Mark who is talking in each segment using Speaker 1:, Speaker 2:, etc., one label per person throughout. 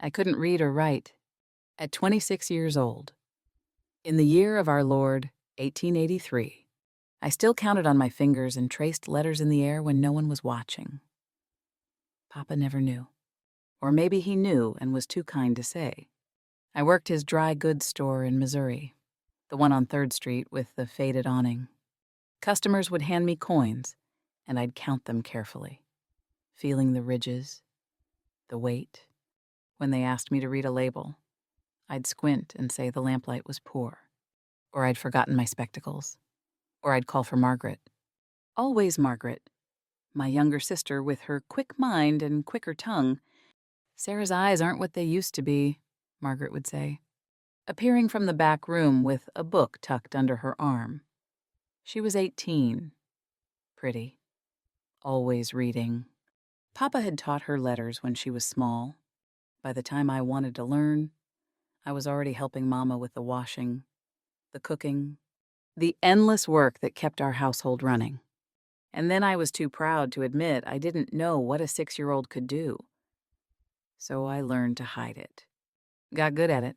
Speaker 1: I couldn't read or write. At 26 years old, in the year of our Lord, 1883, I still counted on my fingers and traced letters in the air when no one was watching. Papa never knew. Or maybe he knew and was too kind to say. I worked his dry goods store in Missouri, the one on 3rd Street with the faded awning. Customers would hand me coins, and I'd count them carefully, feeling the ridges, the weight. When they asked me to read a label, I'd squint and say the lamplight was poor, or I'd forgotten my spectacles, or I'd call for Margaret. Always Margaret, my younger sister with her quick mind and quicker tongue. Sarah's eyes aren't what they used to be, Margaret would say, appearing from the back room with a book tucked under her arm. She was 18, pretty, always reading. Papa had taught her letters when she was small. By the time I wanted to learn, I was already helping Mama with the washing, the cooking, the endless work that kept our household running. And then I was too proud to admit I didn't know what a 6-year-old could do. So I learned to hide it. Got good at it.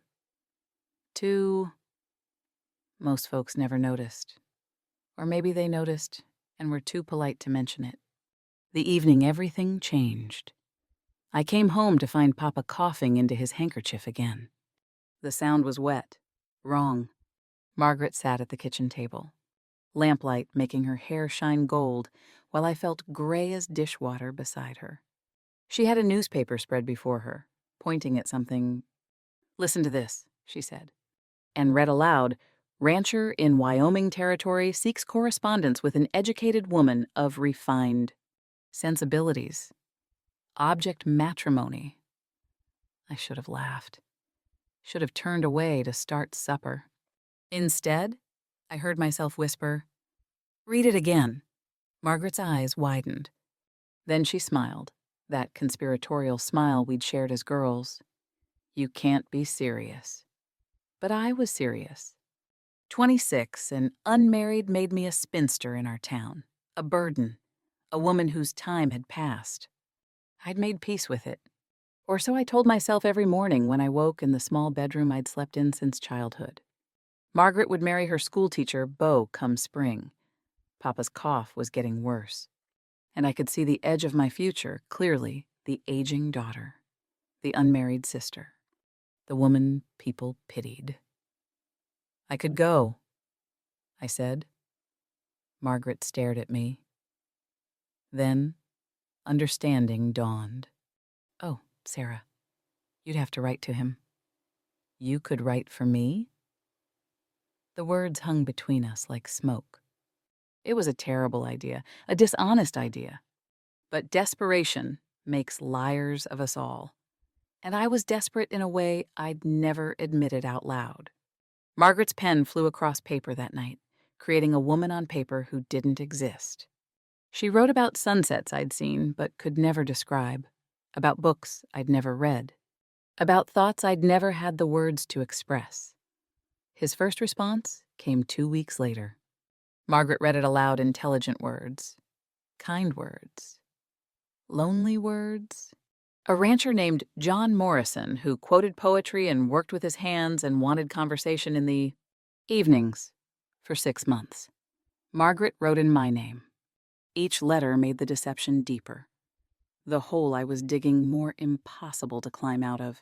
Speaker 1: Most folks never noticed. Or maybe they noticed and were too polite to mention it. The evening everything changed. I came home to find Papa coughing into his handkerchief again. The sound was wet, wrong. Margaret sat at the kitchen table, lamplight making her hair shine gold while I felt gray as dishwater beside her. She had a newspaper spread before her, pointing at something. "Listen to this," she said, and read aloud, "Rancher in Wyoming Territory seeks correspondence with an educated woman of refined sensibilities. Object matrimony." I should have laughed. Should have turned away to start supper. Instead, I heard myself whisper, "Read it again." Margaret's eyes widened. Then she smiled, that conspiratorial smile we'd shared as girls. "You can't be serious." But I was serious. 26 and unmarried made me a spinster in our town, a burden, a woman whose time had passed. I'd made peace with it. Or so I told myself every morning when I woke in the small bedroom I'd slept in since childhood. Margaret would marry her schoolteacher, Beau, come spring. Papa's cough was getting worse. And I could see the edge of my future clearly, the aging daughter, the unmarried sister, the woman people pitied. "I could go," I said. Margaret stared at me. Then, understanding dawned. "Oh, Sarah, you'd have to write to him." "You could write for me?" The words hung between us like smoke. It was a terrible idea, a dishonest idea. But desperation makes liars of us all. And I was desperate in a way I'd never admitted out loud. Margaret's pen flew across paper that night, creating a woman on paper who didn't exist. She wrote about sunsets I'd seen but could never describe, about books I'd never read, about thoughts I'd never had the words to express. His first response came 2 weeks later. Margaret read it aloud, intelligent words, kind words, lonely words. A rancher named John Morrison who quoted poetry and worked with his hands and wanted conversation in the evenings for 6 months. Margaret wrote in my name. Each letter made the deception deeper, the hole I was digging more impossible to climb out of.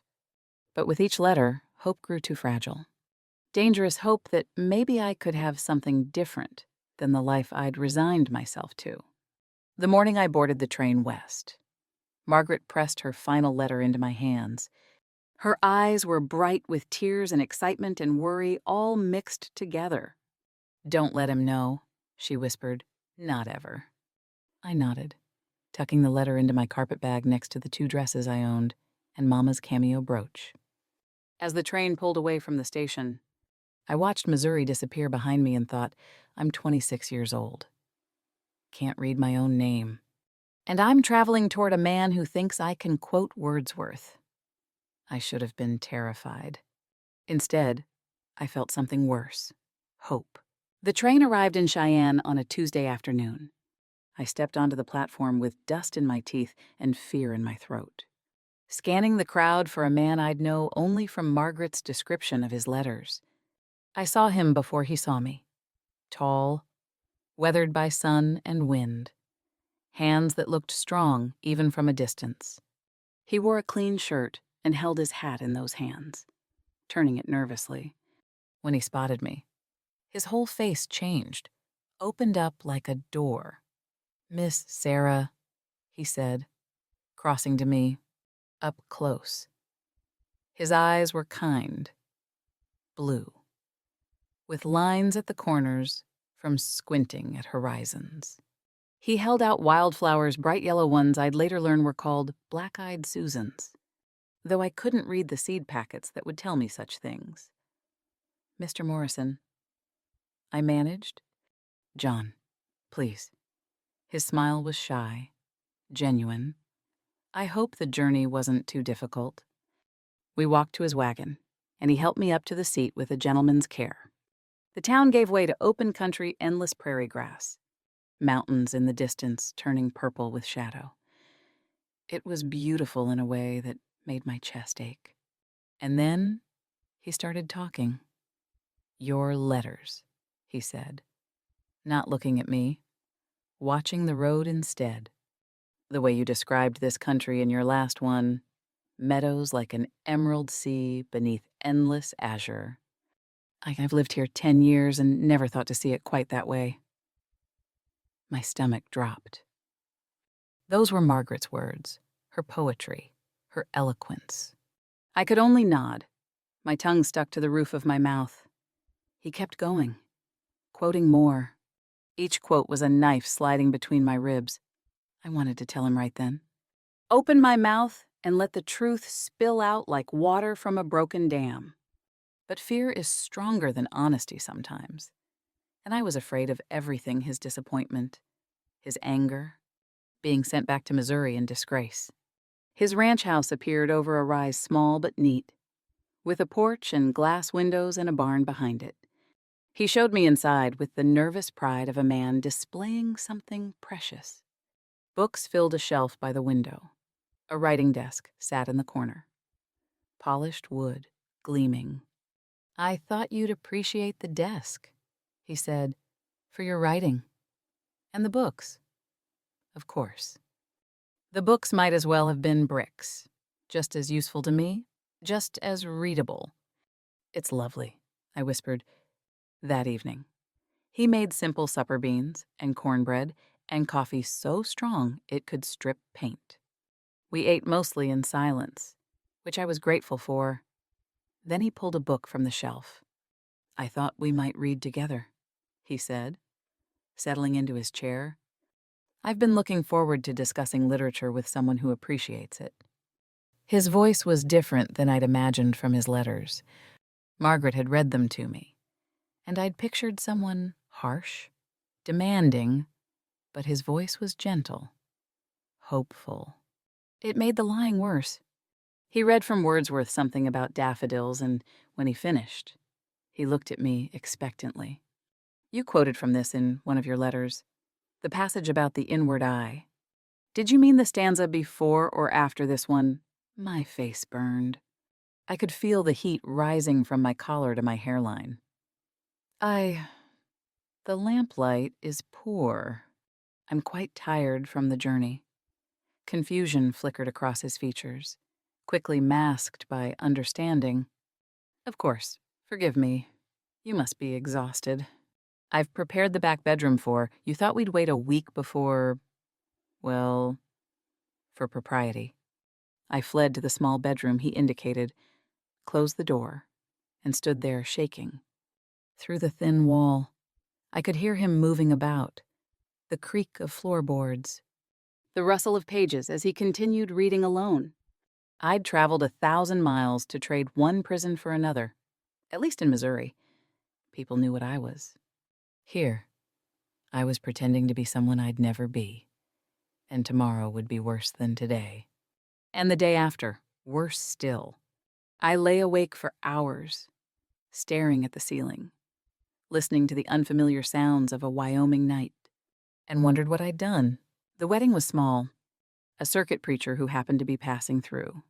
Speaker 1: But with each letter, hope grew too fragile. Dangerous hope that maybe I could have something different than the life I'd resigned myself to. The morning I boarded the train west, Margaret pressed her final letter into my hands. Her eyes were bright with tears and excitement and worry all mixed together. "Don't let him know," she whispered. "Not ever." I nodded, tucking the letter into my carpet bag next to the 2 dresses I owned and Mama's cameo brooch. As the train pulled away from the station, I watched Missouri disappear behind me and thought, I'm 26 years old. Can't read my own name. And I'm traveling toward a man who thinks I can quote Wordsworth. I should have been terrified. Instead, I felt something worse. Hope. The train arrived in Cheyenne on a Tuesday afternoon. I stepped onto the platform with dust in my teeth and fear in my throat. scanning the crowd for a man I'd know only from Margaret's description of his letters. I saw him before he saw me. Tall, weathered by sun and wind, hands that looked strong even from a distance. He wore a clean shirt and held his hat in those hands, turning it nervously. When he spotted me, his whole face changed, opened up like a door. "Miss Sarah," he said, crossing to me, up close. His eyes were kind, blue, with lines at the corners from squinting at horizons. He held out wildflowers, bright yellow ones I'd later learn were called black-eyed Susans, though I couldn't read the seed packets that would tell me such things. "Mr. Morrison," I managed. "John, please." His smile was shy, genuine. I hope the journey wasn't too difficult. We walked to his wagon, and he helped me up to the seat with a gentleman's care. The town gave way to open country, endless prairie grass, mountains in the distance turning purple with shadow. It was beautiful in a way that made my chest ache. And then he started talking. "Your letters," he said, not looking at me, watching the road instead. "The way you described this country in your last one, meadows like an emerald sea beneath endless azure. I've lived here 10 years and never thought to see it quite that way." My stomach dropped. Those were Margaret's words, her poetry, her eloquence. I could only nod, my tongue stuck to the roof of my mouth. He kept going, quoting more. Each quote was a knife sliding between my ribs. I wanted to tell him right then. Open my mouth and let the truth spill out like water from a broken dam. But fear is stronger than honesty sometimes, and I was afraid of everything: his disappointment, his anger, being sent back to Missouri in disgrace. His ranch house appeared over a rise small but neat, with a porch and glass windows and a barn behind it. He showed me inside with the nervous pride of a man displaying something precious. Books filled a shelf by the window. A writing desk sat in the corner. Polished wood, gleaming. "I thought you'd appreciate the desk," he said, "for your writing. And the books." Of course. The books might as well have been bricks. Just as useful to me, just as readable. "It's lovely," I whispered, that evening. He made simple supper beans and cornbread and coffee so strong it could strip paint. We ate mostly in silence, which I was grateful for. Then he pulled a book from the shelf. "I thought we might read together," he said, settling into his chair. I've been looking forward to discussing literature with someone who appreciates it. His voice was different than I'd imagined from his letters. Margaret had read them to me, and I'd pictured someone harsh, demanding, but his voice was gentle, hopeful. It made the lying worse. He read from Wordsworth something about daffodils, and when he finished, he looked at me expectantly. "You quoted from this in one of your letters, the passage about the inward eye. Did you mean the stanza before or after this one?" My face burned. I could feel the heat rising from my collar to my hairline. The lamplight is poor. I'm quite tired from the journey." Confusion flickered across his features, quickly masked by understanding. "Of course, forgive me. You must be exhausted. I've prepared the back bedroom for. You thought we'd wait a week before, well, for propriety." I fled to the small bedroom he indicated, closed the door, and stood there shaking. Through the thin wall, I could hear him moving about, the creak of floorboards, the rustle of pages as he continued reading alone. I'd traveled 1,000 miles to trade one prison for another, at least in Missouri. People knew what I was. Here, I was pretending to be someone I'd never be, and tomorrow would be worse than today. And the day after, worse still. I lay awake for hours, staring at the ceiling, listening to the unfamiliar sounds of a Wyoming night, and wondered what I'd done. The wedding was small, a circuit preacher who happened to be passing through.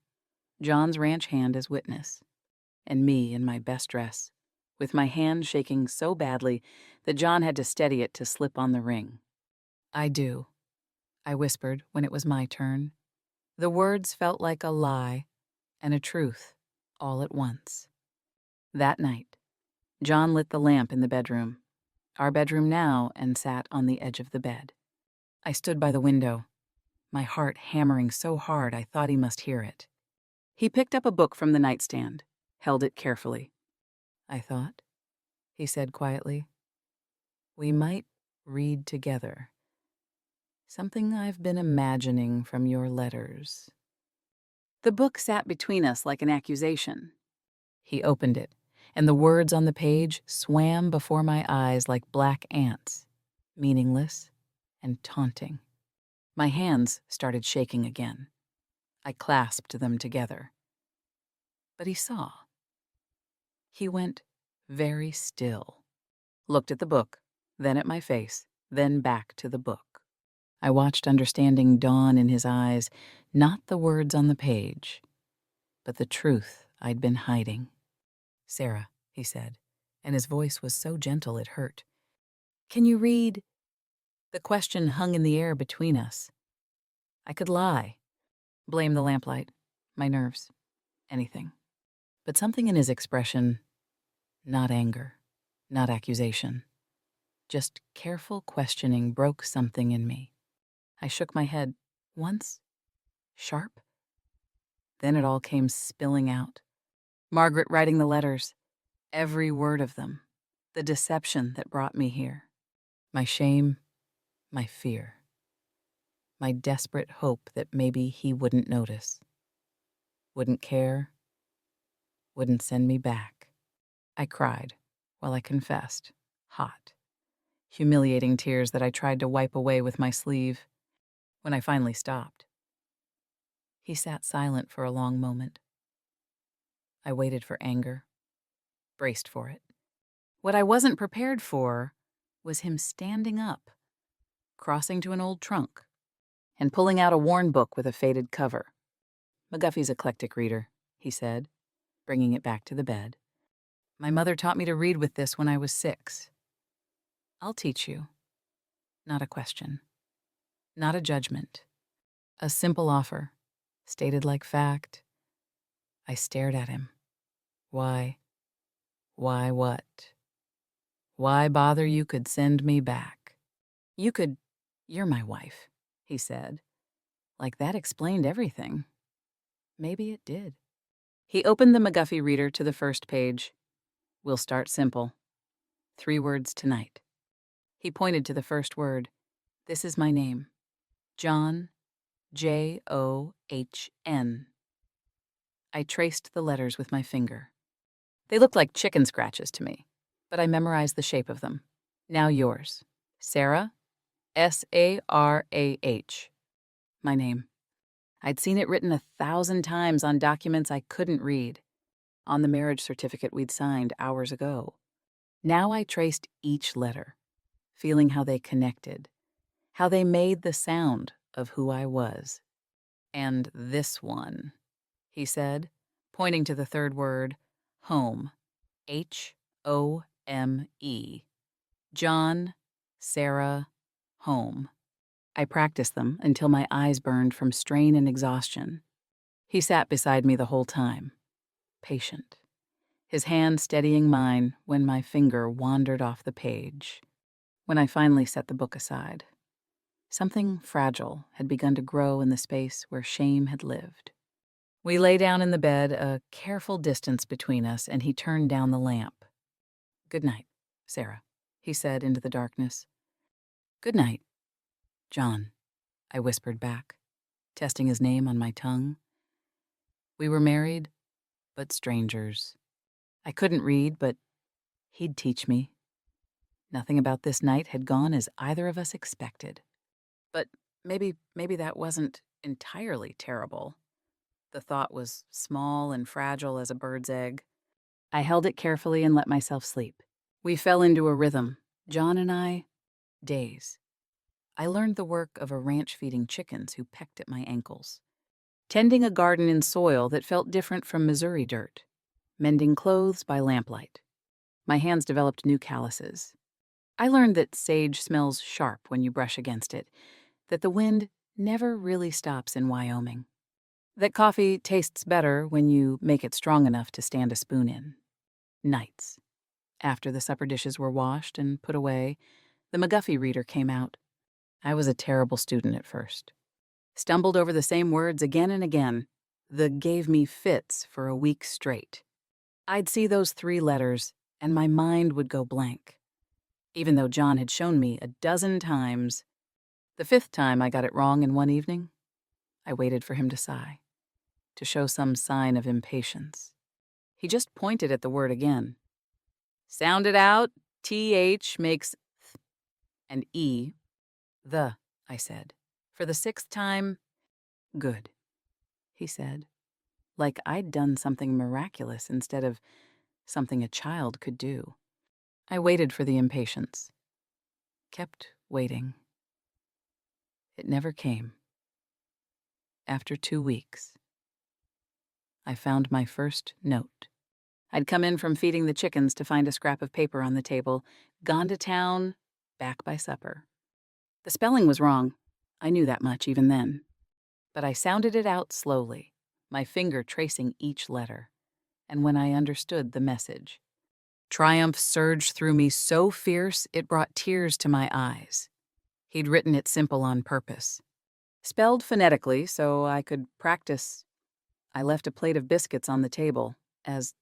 Speaker 1: John's ranch hand as witness, and me in my best dress, with my hand shaking so badly that John had to steady it to slip on the ring. "I do," I whispered when it was my turn. The words felt like a lie and a truth all at once. That night, John lit the lamp in the bedroom, our bedroom now, and sat on the edge of the bed. I stood by the window, my heart hammering so hard I thought he must hear it. He picked up a book from the nightstand, held it carefully. "I thought," he said quietly, "we might read together. Something I've been imagining from your letters." The book sat between us like an accusation. He opened it, and the words on the page swam before my eyes like black ants, meaningless and taunting. My hands started shaking again. I clasped them together. But he saw. He went very still, looked at the book, then at my face, then back to the book. I watched understanding dawn in his eyes, not the words on the page, but the truth I'd been hiding. "Sarah," he said, and his voice was so gentle it hurt. "Can you read?" The question hung in the air between us. I could lie, blame the lamplight, my nerves, anything. But something in his expression, not anger, not accusation, just careful questioning broke something in me. I shook my head once, sharp. Then it all came spilling out. Margaret writing the letters, every word of them, the deception that brought me here. My shame, my fear, my desperate hope that maybe he wouldn't notice, wouldn't care, wouldn't send me back. I cried while I confessed, hot, humiliating tears that I tried to wipe away with my sleeve. When I finally stopped, he sat silent for a long moment. I waited for anger, braced for it. What I wasn't prepared for was him standing up, crossing to an old trunk, and pulling out a worn book with a faded cover. "McGuffey's Eclectic Reader," he said, bringing it back to the bed. "My mother taught me to read with this when I was 6. I'll teach you. Not a question. Not a judgment. A simple offer, stated like fact." I stared at him. Why? Why what? Why bother you could send me back? You're my wife, he said. Like that explained everything. Maybe it did. He opened the McGuffey Reader to the first page. "We'll start simple. 3 words tonight." He pointed to the first word. "This is my name. John, John. I traced the letters with my finger. They looked like chicken scratches to me, but I memorized the shape of them. "Now yours. Sarah, Sarah. My name. I'd seen it written 1,000 times on documents I couldn't read, on the marriage certificate we'd signed hours ago. Now I traced each letter, feeling how they connected, how they made the sound of who I was. "And this one," he said, pointing to the third word, home, Home. John, Sarah, home. I practiced them until my eyes burned from strain and exhaustion. He sat beside me the whole time, patient, his hand steadying mine when my finger wandered off the page. When I finally set the book aside, something fragile had begun to grow in the space where shame had lived. We lay down in the bed, a careful distance between us, and he turned down the lamp. "Good night, Sarah," he said into the darkness. "Good night, John," I whispered back, testing his name on my tongue. We were married, but strangers. I couldn't read, but he'd teach me. Nothing about this night had gone as either of us expected. But maybe that wasn't entirely terrible. The thought was small and fragile as a bird's egg. I held it carefully and let myself sleep. We fell into a rhythm, John and I, days. I learned the work of a ranch feeding chickens who pecked at my ankles. tending a garden in soil that felt different from Missouri dirt, mending clothes by lamplight. My hands developed new calluses. I learned that sage smells sharp when you brush against it, that the wind never really stops in Wyoming, that coffee tastes better when you make it strong enough to stand a spoon in. Nights. After the supper dishes were washed and put away, the McGuffey Reader came out. I was a terrible student at first. Stumbled over the same words again and again. The gave me fits for a week straight. I'd see those 3 letters, and my mind would go blank. Even though John had shown me a dozen times, the 5th time I got it wrong in one evening, I waited for him to sigh, to show some sign of impatience. He just pointed at the word again. Sound it out. TH makes th and E, the, I said. For the 6th time, good, he said, like I'd done something miraculous instead of something a child could do. I waited for the impatience. Kept waiting. It never came. After 2 weeks, I found my first note. I'd come in from feeding the chickens to find a scrap of paper on the table, gone to town, back by supper. The spelling was wrong. I knew that much even then. But I sounded it out slowly, my finger tracing each letter. And when I understood the message, triumph surged through me so fierce it brought tears to my eyes. He'd written it simple on purpose. Spelled phonetically so I could practice. I left a plate of biscuits on the table as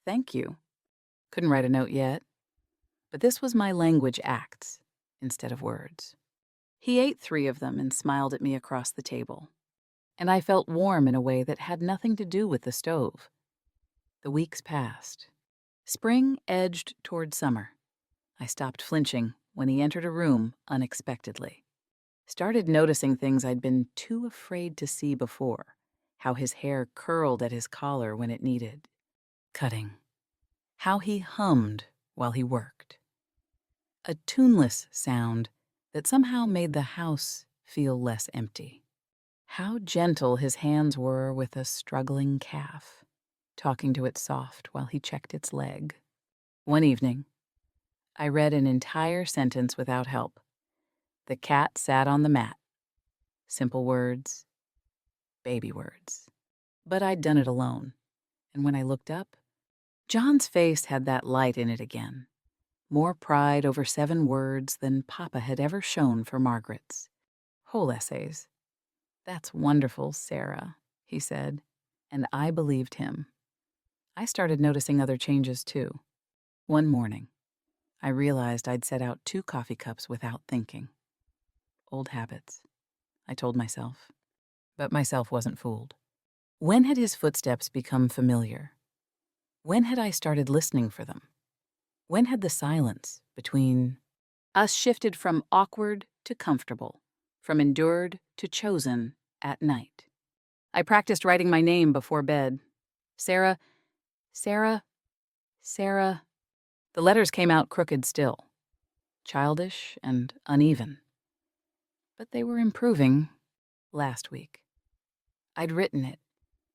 Speaker 1: thank you. Couldn't write a note yet, but this was my language acts instead of words. He ate 3 of them and smiled at me across the table, and I felt warm in a way that had nothing to do with the stove. The weeks passed. Spring edged toward summer. I stopped flinching when he entered a room unexpectedly. Started noticing things I'd been too afraid to see before, how his hair curled at his collar when it needed cutting, how he hummed while he worked. A tuneless sound that somehow made the house feel less empty. How gentle his hands were with a struggling calf, talking to it soft while he checked its leg. One evening, I read an entire sentence without help. The cat sat on the mat. Simple words, baby words. But I'd done it alone, and when I looked up, John's face had that light in it again. More pride over 7 words than Papa had ever shown for Margaret's. Whole essays. That's wonderful, Sarah, he said, and I believed him. I started noticing other changes, too. One morning, I realized I'd set out 2 coffee cups without thinking. Old habits, I told myself. But myself wasn't fooled. When had his footsteps become familiar? When had I started listening for them? When had the silence between us shifted from awkward to comfortable, from endured to chosen at night? I practiced writing my name before bed. Sarah, Sarah, Sarah. The letters came out crooked still, childish and uneven. But they were improving last week. I'd written it,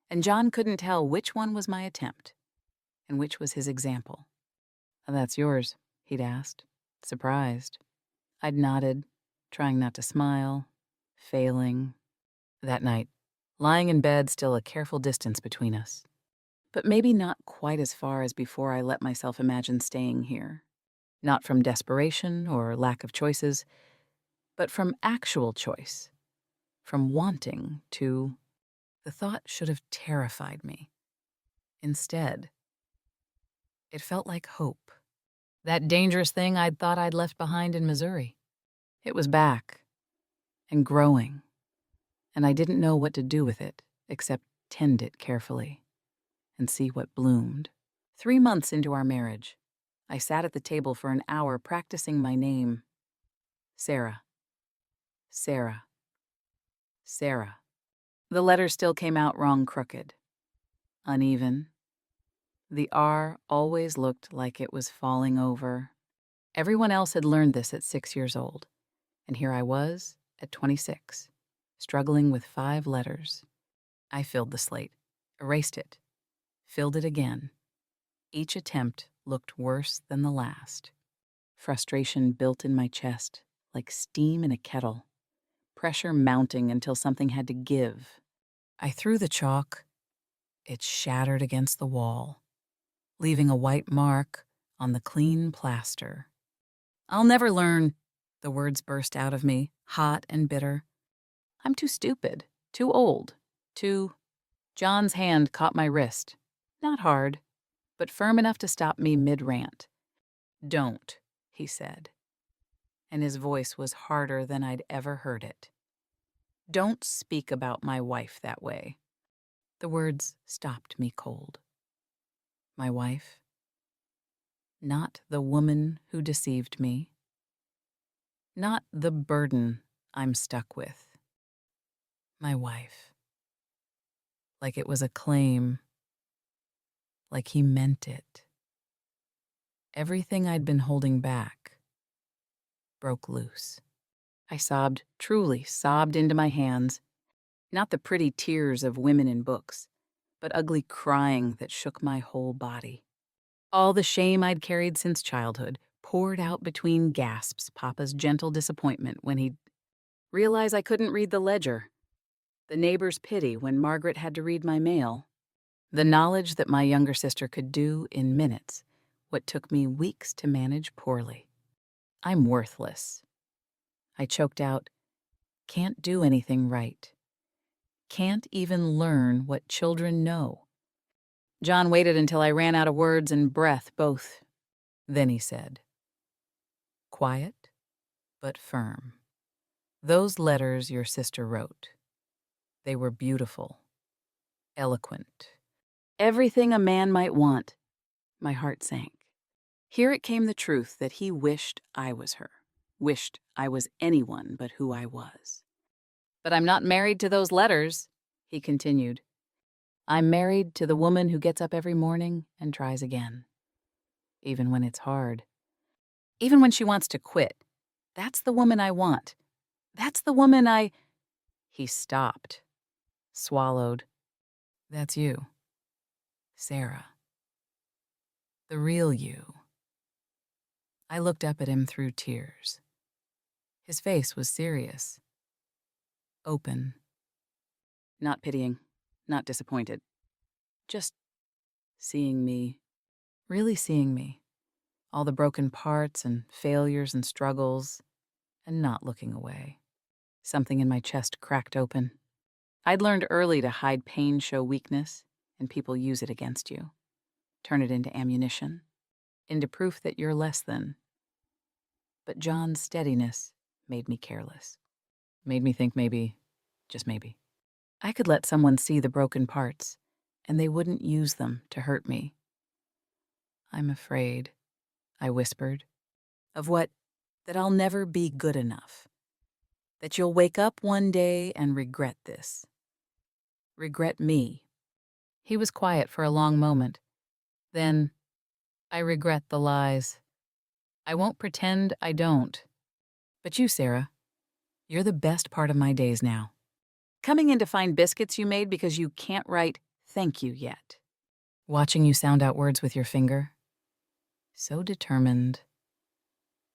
Speaker 1: and John couldn't tell which one was my attempt and which was his example. That's yours, he'd asked, surprised. I'd nodded, trying not to smile, failing. That night, lying in bed, still a careful distance between us. But maybe not quite as far as before I let myself imagine staying here. Not from desperation or lack of choices, but from actual choice. From wanting to. The thought should have terrified me. Instead, it felt like hope. That dangerous thing I'd thought I'd left behind in Missouri. It was back and growing, and I didn't know what to do with it except tend it carefully and see what bloomed. 3 months into our marriage, I sat at the table for an hour practicing my name. Sarah. Sarah. Sarah. The letter still came out wrong crooked. Uneven. The R always looked like it was falling over. Everyone else had learned this at 6 years old, and here I was at 26, struggling with 5 letters. I filled the slate, erased it, filled it again. Each attempt looked worse than the last. Frustration built in my chest, like steam in a kettle, pressure mounting until something had to give. I threw the chalk. It shattered against the wall, leaving a white mark on the clean plaster. "I'll never learn," the words burst out of me, hot and bitter. "I'm too stupid, too old, too—" John's hand caught my wrist. Not hard, but firm enough to stop me mid-rant. "Don't," he said, and his voice was harder than I'd ever heard it. "Don't speak about my wife that way." The words stopped me cold. My wife? Not the woman who deceived me. Not the burden I'm stuck with. My wife. Like it was a claim. Like he meant it. Everything I'd been holding back broke loose. I sobbed, truly sobbed into my hands. Not the pretty tears of women in books, but ugly crying that shook my whole body. All the shame I'd carried since childhood poured out between gasps. Papa's gentle disappointment when he'd realize I couldn't read the ledger. The neighbor's pity when Margaret had to read my mail. The knowledge that my younger sister could do in minutes what took me weeks to manage poorly. I'm worthless. I choked out, "Can't do anything right. Can't even learn what children know." John waited until I ran out of words and breath both. Then he said, quiet but firm, "Those letters your sister wrote, they were beautiful, eloquent. Everything a man might want." My heart sank. Here it came the truth that he wished I was her, wished I was anyone but who I was. "But I'm not married to those letters," he continued. "I'm married to the woman who gets up every morning and tries again. Even when it's hard. Even when she wants to quit. That's the woman I want. That's the woman I—" He stopped, swallowed. "That's you, Sarah. The real you." I looked up at him through tears. His face was serious, open. Not pitying, not disappointed. Just seeing me, really seeing me. All the broken parts and failures and struggles, and not looking away. Something in my chest cracked open. I'd learned early to hide pain, show weakness, and people use it against you. Turn it into ammunition, into proof that you're less than. But John's steadiness made me careless. Made me think maybe, just maybe, I could let someone see the broken parts, and they wouldn't use them to hurt me. "I'm afraid," I whispered, "of what? That I'll never be good enough. That you'll wake up one day and regret this. Regret me." He was quiet for a long moment. Then, "I regret the lies. I won't pretend I don't. But you, Sarah, you're the best part of my days now. Coming in to find biscuits you made because you can't write thank you yet. Watching you sound out words with your finger. So determined.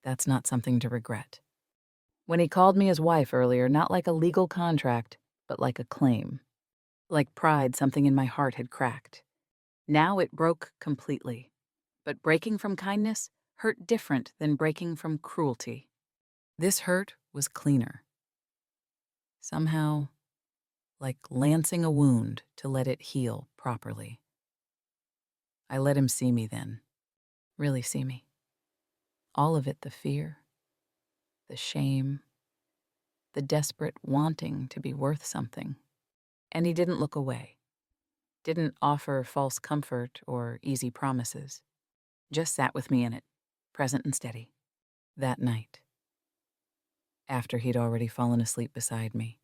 Speaker 1: That's not something to regret." When he called me his wife earlier, not like a legal contract, but like a claim. Like pride something in my heart had cracked. Now it broke completely. But breaking from kindness hurt different than breaking from cruelty. This hurt was cleaner. Somehow, like lancing a wound to let it heal properly. I let him see me then. Really see me. All of it, the fear, the shame, the desperate wanting to be worth something. And he didn't look away. Didn't offer false comfort or easy promises. Just sat with me in it, present and steady. That night, after he'd already fallen asleep beside me,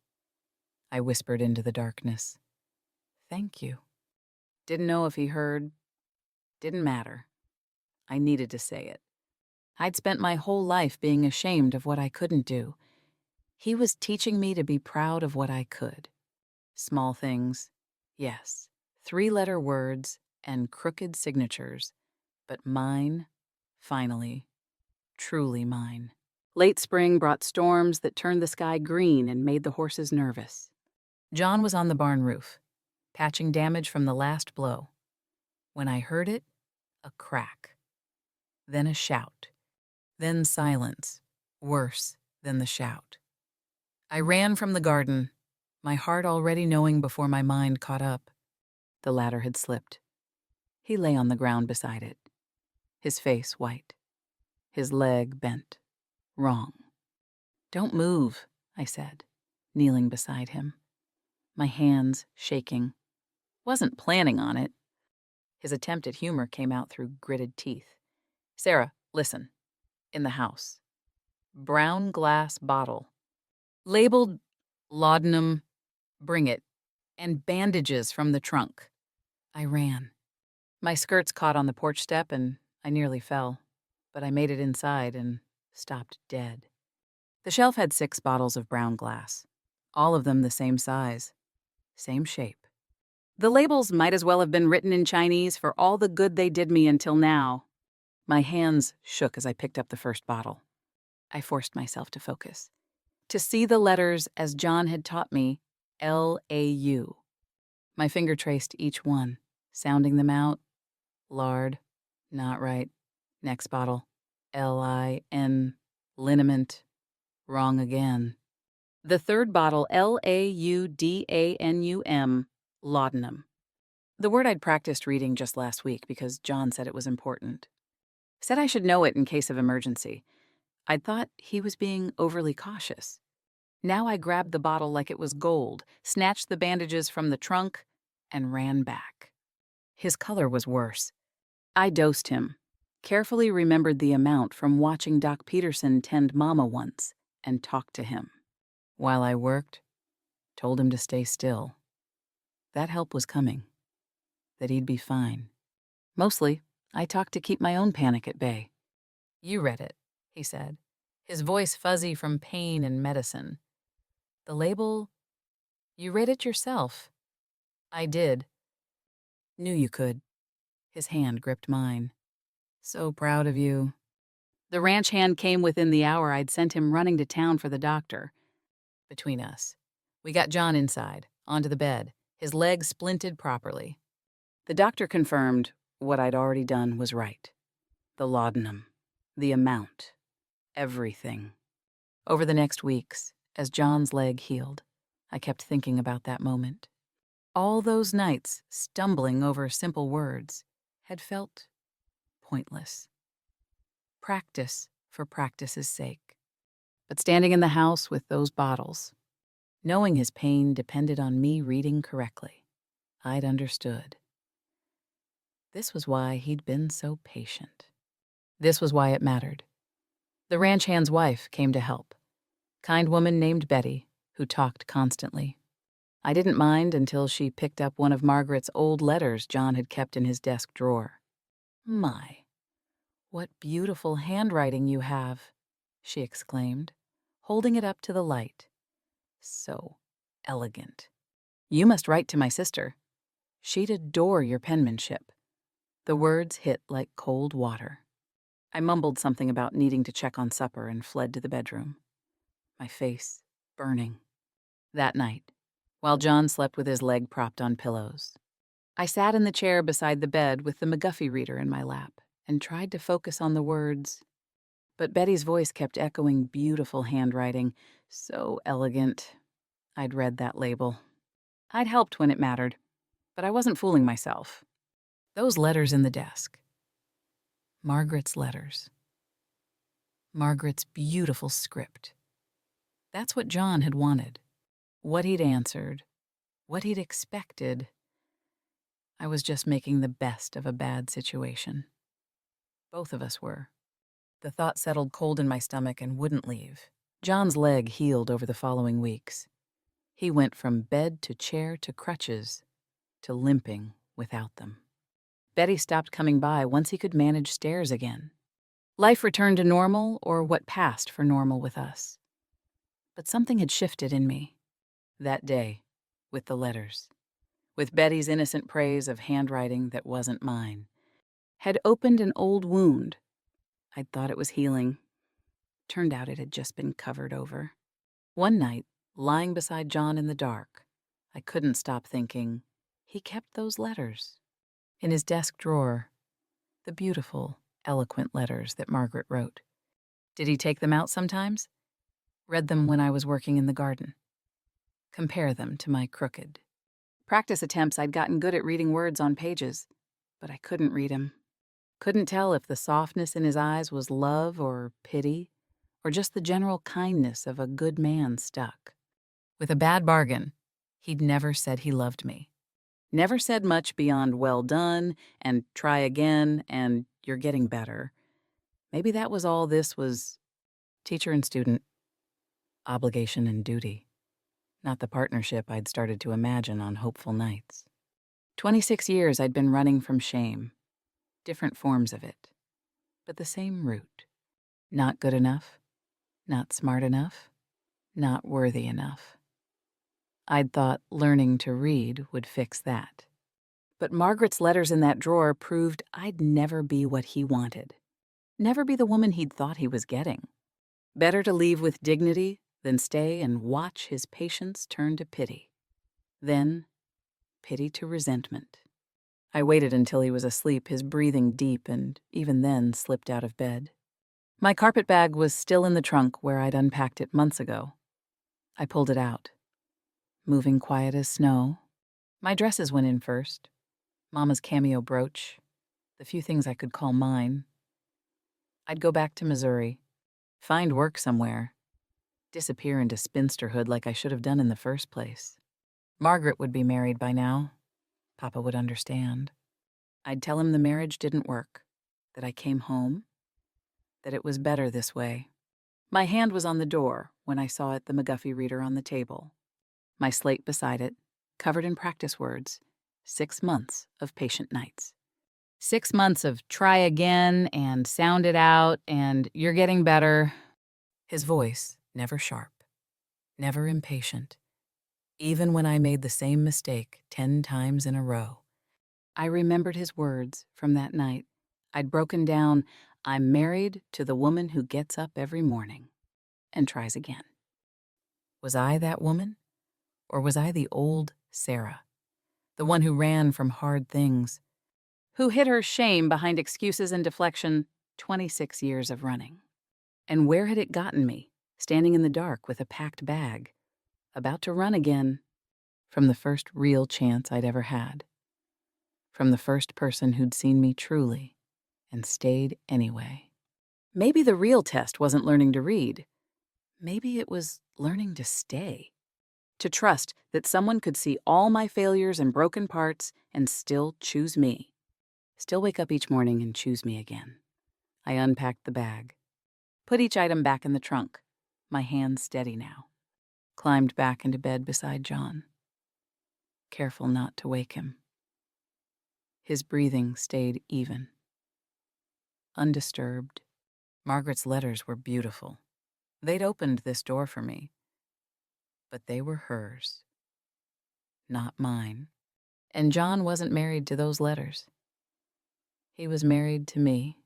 Speaker 1: I whispered into the darkness, "Thank you." Didn't know if he heard. Didn't matter. I needed to say it. I'd spent my whole life being ashamed of what I couldn't do. He was teaching me to be proud of what I could. Small things, Yes, 3-letter words and crooked signatures, but mine, finally, truly mine. Late spring brought storms that turned the sky green and made the horses nervous. John was on the barn roof, patching damage from the last blow. When I heard it, a crack. Then a shout. Then silence, worse than the shout. I ran from the garden, my heart already knowing before my mind caught up. The ladder had slipped. He lay on the ground beside it, his face white, his leg bent. Wrong. "Don't move," I said, kneeling beside him, my hands shaking. Wasn't planning on it. His attempt at humor came out through gritted teeth. "Sarah, listen. In the house. Brown glass bottle. Labeled laudanum, bring it, and bandages from the trunk." I ran. My skirts caught on the porch step and I nearly fell, but I made it inside and stopped dead. The shelf had 6 bottles of brown glass, all of them the same size, same shape. The labels might as well have been written in Chinese for all the good they did me until now. My hands shook as I picked up the first bottle. I forced myself to focus, to see the letters as John had taught me, L-A-U. My finger traced each one, sounding them out. Lard, not right. Next bottle, L-I-N, liniment, wrong again. The third bottle, L-A-U-D-A-N-U-M, laudanum. The word I'd practiced reading just last week because John said it was important. Said I should know it in case of emergency. I'd thought he was being overly cautious. Now I grabbed the bottle like it was gold, snatched the bandages from the trunk, and ran back. His color was worse. I dosed him, carefully remembered the amount from watching Doc Peterson tend Mama once, and talked to him. While I worked, told him to stay still. That help was coming. That he'd be fine. Mostly, I talked to keep my own panic at bay. "You read it," he said, his voice fuzzy from pain and medicine. "The label, you read it yourself." "I did." "Knew you could." His hand gripped mine. "So proud of you." The ranch hand came within the hour I'd sent him running to town for the doctor. Between us, we got John inside, onto the bed, his legs splinted properly. The doctor confirmed what I'd already done was right. The laudanum, the amount, everything. Over the next weeks, as John's leg healed, I kept thinking about that moment. All those nights, stumbling over simple words, had felt pointless. Practice for practice's sake. But standing in the house with those bottles, knowing his pain depended on me reading correctly, I'd understood. This was why he'd been so patient. This was why it mattered. The ranch hand's wife came to help. Kind woman named Betty, who talked constantly. I didn't mind until she picked up one of Margaret's old letters John had kept in his desk drawer. "My, what beautiful handwriting you have," she exclaimed, holding it up to the light. "So elegant. You must write to my sister. She'd adore your penmanship." The words hit like cold water. I mumbled something about needing to check on supper and fled to the bedroom, my face burning. That night, while John slept with his leg propped on pillows, I sat in the chair beside the bed with the McGuffey Reader in my lap and tried to focus on the words. But Betty's voice kept echoing beautiful handwriting, so elegant. I'd read that label. I'd helped when it mattered, but I wasn't fooling myself. Those letters in the desk. Margaret's letters. Margaret's beautiful script. That's what John had wanted. What he'd answered. What he'd expected. I was just making the best of a bad situation. Both of us were. The thought settled cold in my stomach and wouldn't leave. John's leg healed over the following weeks. He went from bed to chair to crutches to limping without them. Betty stopped coming by once he could manage stairs again. Life returned to normal, or what passed for normal with us. But something had shifted in me. That day, with the letters. with Betty's innocent praise of handwriting that wasn't mine, had opened an old wound. I'd thought it was healing. Turned out it had just been covered over. One night, lying beside John in the dark, I couldn't stop thinking, he kept those letters. In his desk drawer, the beautiful, eloquent letters that Margaret wrote. Did he take them out sometimes? Read them when I was working in the garden. Compare them to my crooked. Practice attempts, I'd gotten good at reading words on pages, but I couldn't read him. Couldn't tell if the softness in his eyes was love or pity, or just the general kindness of a good man stuck. With a bad bargain, he'd never said he loved me. Never said much beyond well done and try again and you're getting better. Maybe that was all this was. Teacher and student, obligation and duty. Not the partnership I'd started to imagine on hopeful nights. 26 years I'd been running from shame. Different forms of it, but the same root. Not good enough, not smart enough, not worthy enough. I'd thought learning to read would fix that. But Margaret's letters in that drawer proved I'd never be what he wanted. Never be the woman he'd thought he was getting. Better to leave with dignity than stay and watch his patience turn to pity. Then, pity to resentment. I waited until he was asleep, his breathing deep, and even then slipped out of bed. My carpet bag was still in the trunk where I'd unpacked it months ago. I pulled it out. Moving quiet as snow. My dresses went in first. Mama's cameo brooch. The few things I could call mine. I'd go back to Missouri. Find work somewhere. Disappear into spinsterhood like I should have done in the first place. Margaret would be married by now. Papa would understand. I'd tell him the marriage didn't work, that I came home, that it was better this way. My hand was on the door when I saw the McGuffey Reader on the table. My slate beside it, covered in practice words, 6 months of patient nights. 6 months of try again and sound it out and you're getting better. His voice, never sharp, never impatient, even when I made the same mistake 10 times in a row. I remembered his words from that night. I'd broken down, I'm married to the woman who gets up every morning and tries again. Was I that woman? Or was I the old Sarah, the one who ran from hard things, who hid her shame behind excuses and deflection 26 years of running? And where had it gotten me, standing in the dark with a packed bag, about to run again, from the first real chance I'd ever had, from the first person who'd seen me truly and stayed anyway? Maybe the real test wasn't learning to read. Maybe it was learning to stay. To trust that someone could see all my failures and broken parts and still choose me. Still wake up each morning and choose me again. I unpacked the bag. Put each item back in the trunk, my hands steady now. Climbed back into bed beside John. Careful not to wake him. His breathing stayed even. Undisturbed. Margaret's letters were beautiful. They'd opened this door for me. But they were hers, not mine. And John wasn't married to those letters. He was married to me.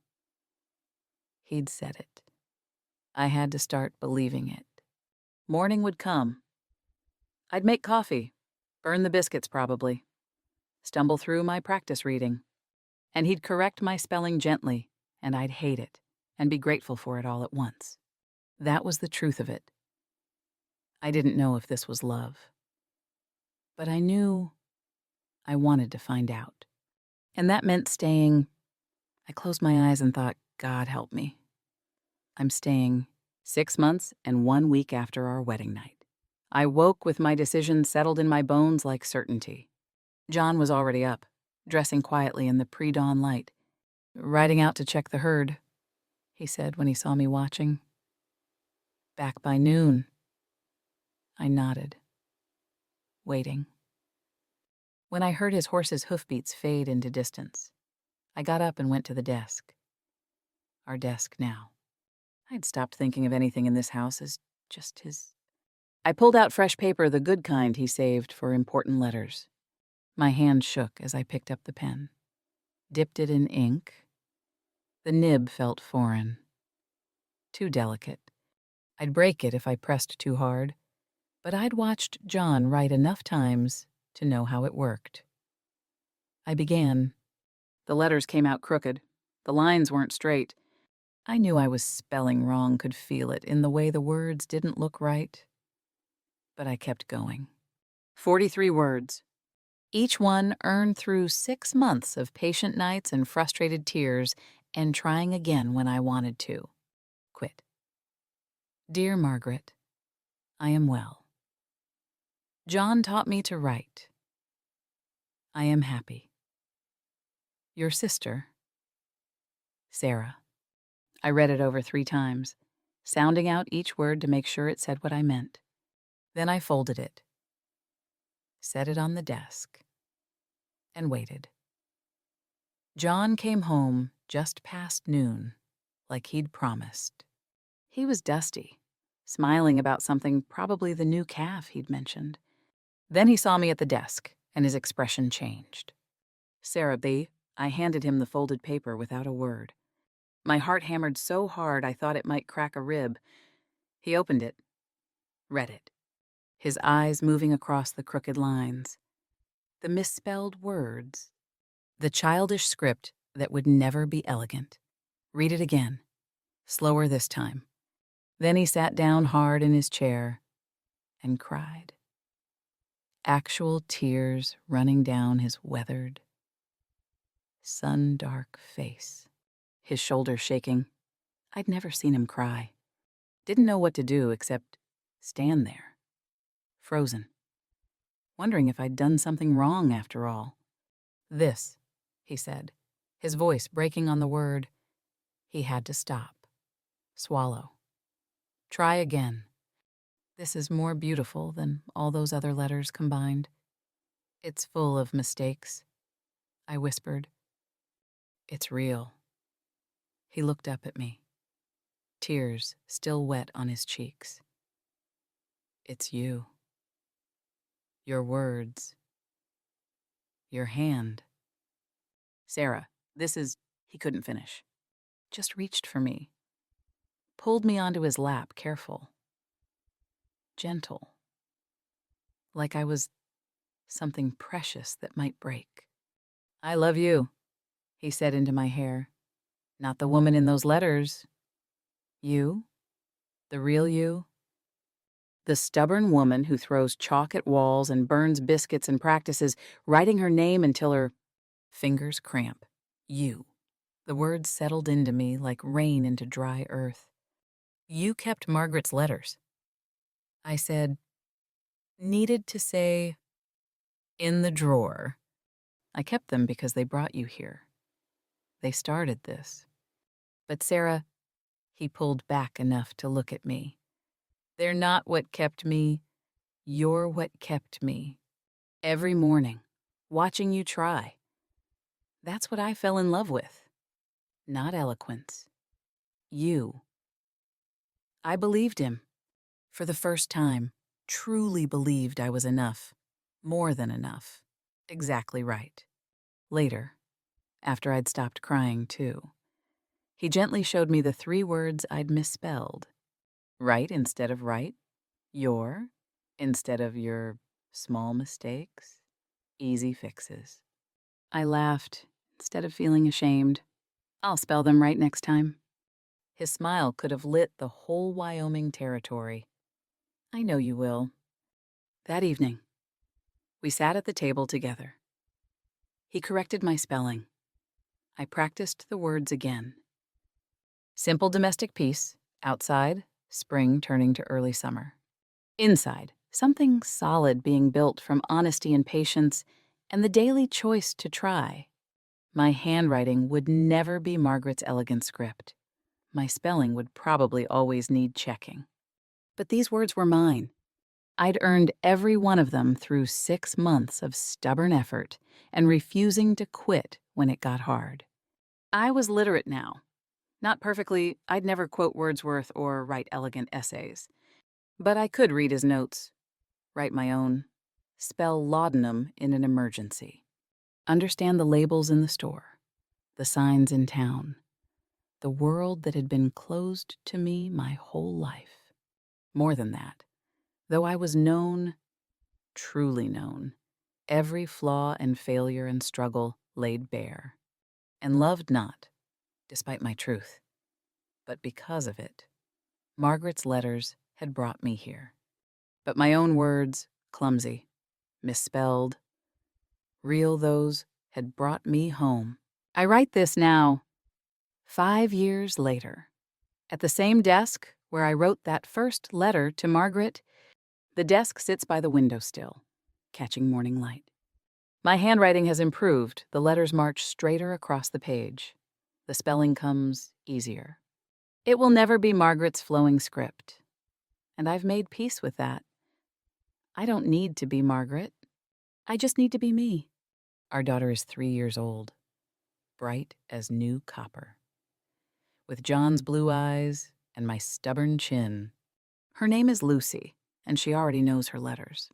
Speaker 1: He'd said it. I had to start believing it. Morning would come. I'd make coffee, burn the biscuits probably, stumble through my practice reading, and he'd correct my spelling gently, and I'd hate it and be grateful for it all at once. That was the truth of it. I didn't know if this was love, but I knew I wanted to find out. And that meant staying. I closed my eyes and thought, God help me. I'm staying 6 months and 1 week after our wedding night. I woke with my decision settled in my bones like certainty. John was already up, dressing quietly in the pre-dawn light. Riding out to check the herd, he said when he saw me watching. Back by noon. I nodded, waiting. When I heard his horse's hoofbeats fade into distance, I got up and went to the desk. Our desk now. I'd stopped thinking of anything in this house as just his. I pulled out fresh paper, the good kind he saved for important letters. My hand shook as I picked up the pen, dipped it in ink. The nib felt foreign, too delicate. I'd break it if I pressed too hard, but I'd watched John write enough times to know how it worked. I began. The letters came out crooked. The lines weren't straight. I knew I was spelling wrong, could feel it in the way the words didn't look right. But I kept going. 43 words. Each one earned through 6 months of patient nights and frustrated tears and trying again when I wanted to. Quit. Dear Margaret, I am well. John taught me to write. I am happy. Your sister, Sarah. I read it over 3 times, sounding out each word to make sure it said what I meant. Then I folded it, set it on the desk, and waited. John came home just past noon, like he'd promised. He was dusty, smiling about something, probably the new calf he'd mentioned. Then he saw me at the desk, and his expression changed. Sarah B., I handed him the folded paper without a word. My heart hammered so hard I thought it might crack a rib. He opened it, read it, his eyes moving across the crooked lines. The misspelled words. The childish script that would never be elegant. Read it again, slower this time. Then he sat down hard in his chair and cried. Actual tears running down his weathered, sun-dark face, his shoulders shaking. I'd never seen him cry. Didn't know what to do except stand there, frozen, wondering if I'd done something wrong after all. This, he said, his voice breaking on the word. He had to stop, swallow, try again. This is more beautiful than all those other letters combined. It's full of mistakes, I whispered. It's real. He looked up at me, tears still wet on his cheeks. It's you. Your words. Your hand. Sarah, this is... He couldn't finish. Just reached for me. Pulled me onto his lap, careful. Gentle. Like I was something precious that might break. I love you, he said into my hair. Not the woman in those letters. You? The real you? The stubborn woman who throws chalk at walls and burns biscuits and practices, writing her name until her fingers cramp. You. The words settled into me like rain into dry earth. You kept Margaret's letters. I said, needed to say, in the drawer. I kept them because they brought you here. They started this. But Sarah, he pulled back enough to look at me. They're not what kept me. You're what kept me. Every morning, watching you try. That's what I fell in love with. Not eloquence. You. I believed him. For the first time, truly believed I was enough. More than enough. Exactly right. Later, after I'd stopped crying too, he gently showed me the 3 words I'd misspelled. Right instead of right. Your instead of your small mistakes. Easy fixes. I laughed instead of feeling ashamed. I'll spell them right next time. His smile could have lit the whole Wyoming territory. I know you will. That evening, we sat at the table together. He corrected my spelling. I practiced the words again. Simple domestic peace, outside, spring turning to early summer. Inside, something solid being built from honesty and patience and the daily choice to try. My handwriting would never be Margaret's elegant script. My spelling would probably always need checking. But these words were mine. I'd earned every one of them through 6 months of stubborn effort and refusing to quit when it got hard. I was literate now. Not perfectly, I'd never quote Wordsworth or write elegant essays. But I could read his notes, write my own, spell laudanum in an emergency, understand the labels in the store, the signs in town, the world that had been closed to me my whole life. More than that, though I was known, truly known, every flaw and failure and struggle laid bare, and loved not, despite my truth, but because of it. Margaret's letters had brought me here. But my own words, clumsy, misspelled, real those, had brought me home. I write this now, 5 years later. At the same desk where I wrote that first letter to Margaret, the desk sits by the window still, catching morning light. My handwriting has improved. The letters march straighter across the page. The spelling comes easier. It will never be Margaret's flowing script. And I've made peace with that. I don't need to be Margaret. I just need to be me. Our daughter is 3 years old, bright as new copper, with John's blue eyes and my stubborn chin. Her name is Lucy, and she already knows her letters.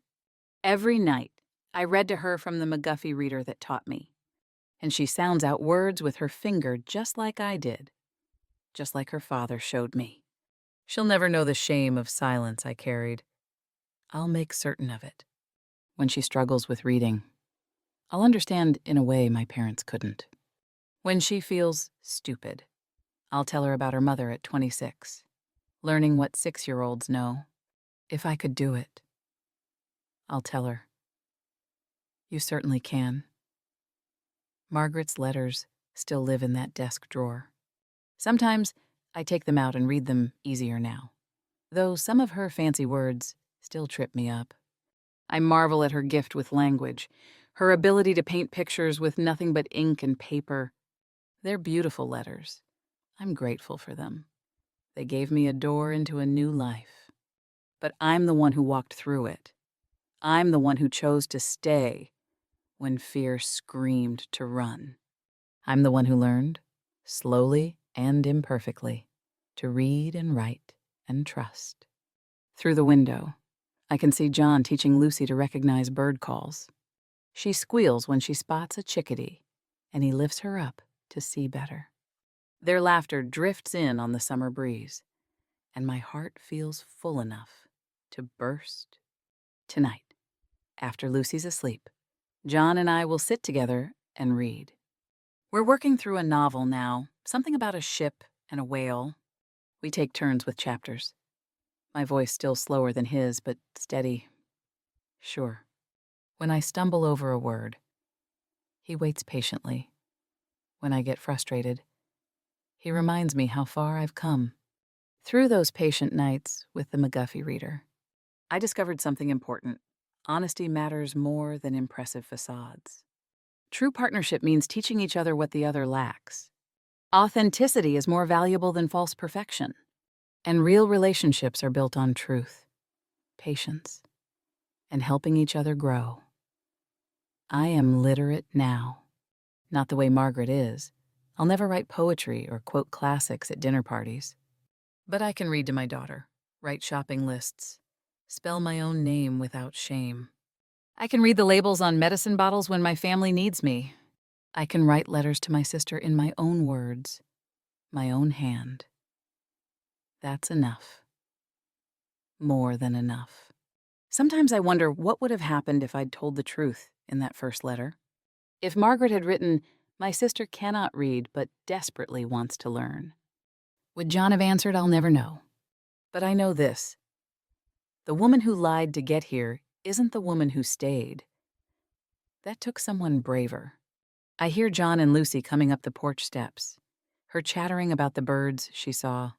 Speaker 1: Every night, I read to her from the McGuffey Reader that taught me, and she sounds out words with her finger just like I did, just like her father showed me. She'll never know the shame of silence I carried. I'll make certain of it. When she struggles with reading, I'll understand in a way my parents couldn't. When she feels stupid, I'll tell her about her mother at 26, learning what 6-year-olds know. If I could do it, I'll tell her. You certainly can. Margaret's letters still live in that desk drawer. Sometimes I take them out and read them easier now, though some of her fancy words still trip me up. I marvel at her gift with language, her ability to paint pictures with nothing but ink and paper. They're beautiful letters. I'm grateful for them. They gave me a door into a new life. But I'm the one who walked through it. I'm the one who chose to stay when fear screamed to run. I'm the one who learned, slowly and imperfectly, to read and write and trust. Through the window, I can see John teaching Lucy to recognize bird calls. She squeals when she spots a chickadee, and he lifts her up to see better. Their laughter drifts in on the summer breeze, and my heart feels full enough to burst. Tonight, after Lucy's asleep, John and I will sit together and read. We're working through a novel now, something about a ship and a whale. We take turns with chapters. My voice still slower than his, but steady. Sure. When I stumble over a word, he waits patiently. When I get frustrated, he reminds me how far I've come. Through those patient nights with the McGuffey Reader, I discovered something important. Honesty matters more than impressive facades. True partnership means teaching each other what the other lacks. Authenticity is more valuable than false perfection. And real relationships are built on truth, patience, and helping each other grow. I am literate now. Not the way Margaret is. I'll never write poetry or quote classics at dinner parties. But I can read to my daughter, write shopping lists, spell my own name without shame. I can read the labels on medicine bottles when my family needs me. I can write letters to my sister in my own words, my own hand. That's enough. More than enough. Sometimes I wonder what would have happened if I'd told the truth in that first letter. If Margaret had written, "My sister cannot read but desperately wants to learn." Would John have answered, "I'll never know." But I know this. The woman who lied to get here isn't the woman who stayed. That took someone braver. I hear John and Lucy coming up the porch steps, her chattering about the birds she saw.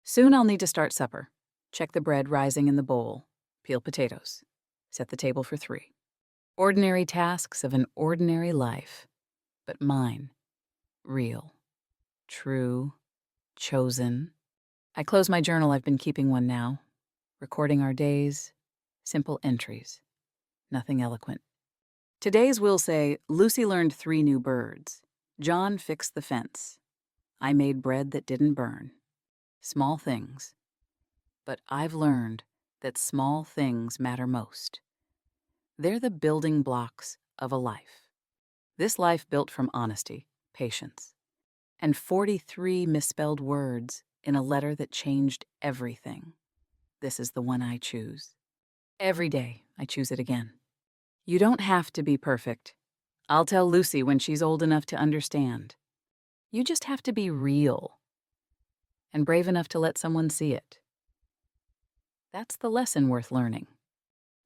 Speaker 1: Soon I'll need to start supper. Check the bread rising in the bowl. Peel potatoes. Set the table for 3. Ordinary tasks of an ordinary life, but mine. Real. True. Chosen. I close my journal. I've been keeping one now. Recording our days. Simple entries. Nothing eloquent. Today's will say, Lucy learned 3 new birds. John fixed the fence. I made bread that didn't burn. Small things. But I've learned that small things matter most. They're the building blocks of a life. This life built from honesty, patience, and 43 misspelled words in a letter that changed everything. This is the one I choose. Every day, I choose it again. You don't have to be perfect. I'll tell Lucy when she's old enough to understand. You just have to be real and brave enough to let someone see it. That's the lesson worth learning.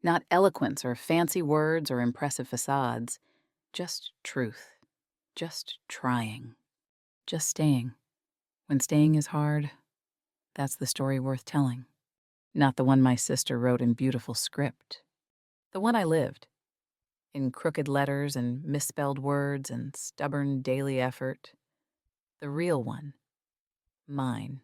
Speaker 1: Not eloquence or fancy words or impressive facades, just truth, just trying, just staying. When staying is hard, that's the story worth telling. Not the one my sister wrote in beautiful script. The one I lived, in crooked letters and misspelled words and stubborn daily effort. The real one, mine.